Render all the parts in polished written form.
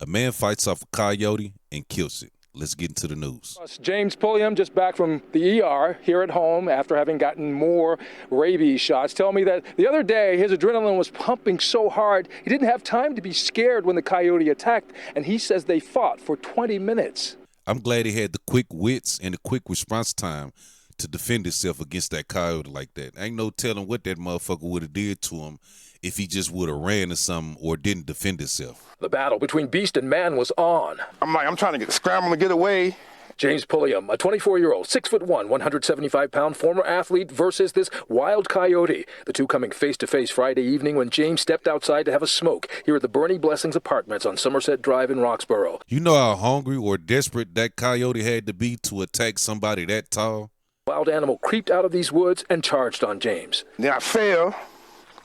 A man fights off a coyote and kills it. Let's get into the news. James Pulliam, just back from the ER here at home after having gotten more rabies shots, tell me that the other day his adrenaline was pumping so hard he didn't have time to be scared when the coyote attacked, and he says they fought for 20 minutes. I'm glad he had the quick wits and the quick response time to defend himself against that coyote like that. Ain't no telling what that motherfucker would have did to him if he just would have ran or something or didn't defend himself. The battle between beast and man was on. I'm trying to scramble to get away. James Pulliam, a 24-year-old, 6'1", 175-pound former athlete versus this wild coyote. The two coming face-to-face Friday evening when James stepped outside to have a smoke here at the Bernie Blessings Apartments on Somerset Drive in Roxborough. You know how hungry or desperate that coyote had to be to attack somebody that tall? Wild animal creeped out of these woods and charged on James. Then I fell,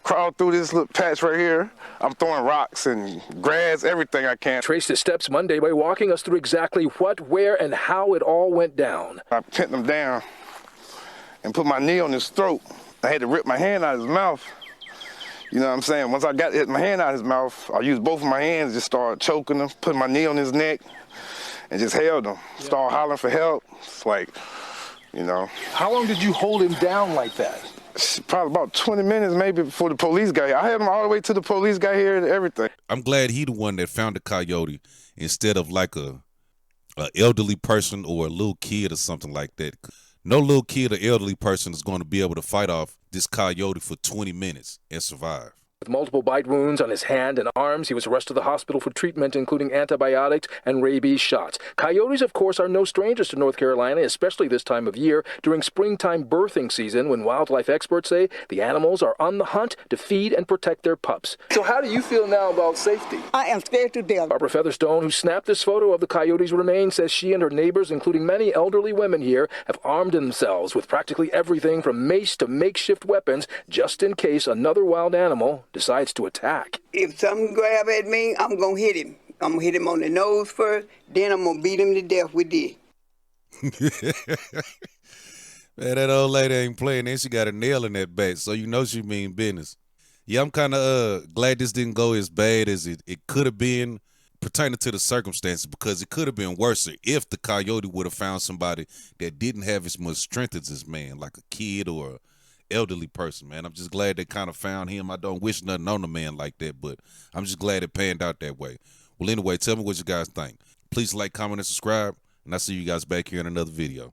crawled through this little patch right here. I'm throwing rocks and grass, everything I can. Traced his steps Monday by walking us through exactly what, where, and how it all went down. I pinned him down and put my knee on his throat. I had to rip my hand out of his mouth. You know what I'm saying? Once I got my hand out of his mouth, I used both of my hands, just started choking him, put my knee on his neck, and just held him. Started hollering for help. It's like, you know. How long did you hold him down like that? Probably about 20 minutes maybe before the police got here. I had him all the way till the police got here and everything. I'm glad he the one that found the coyote instead of like a elderly person or a little kid or something like that. No little kid or elderly person is going to be able to fight off this coyote for 20 minutes and survive. With multiple bite wounds on his hand and arms, he was rushed to the hospital for treatment, including antibiotics and rabies shots. Coyotes, of course, are no strangers to North Carolina, especially this time of year during springtime birthing season when wildlife experts say the animals are on the hunt to feed and protect their pups. So how do you feel now about safety? I am scared to death. Barbara Featherstone, who snapped this photo of the coyote's remains, says she and her neighbors, including many elderly women here, have armed themselves with practically everything from mace to makeshift weapons just in case another wild animal decides to attack. If something grab at me, I'm going to hit him. I'm going to hit him on the nose first, then I'm going to beat him to death with this. Man, that old lady ain't playing. Then she got a nail in that back, so you know she mean business. Yeah, I'm kind of glad this didn't go as bad as it could have been pertaining to the circumstances, because it could have been worse if the coyote would have found somebody that didn't have as much strength as this man, like a kid or a elderly person, man. I'm just glad they kind of found him. I don't wish nothing on a man like that, but I'm just glad it panned out that way. Well, anyway, tell me what you guys think. Please like, comment, and subscribe, and I'll see you guys back here in another video.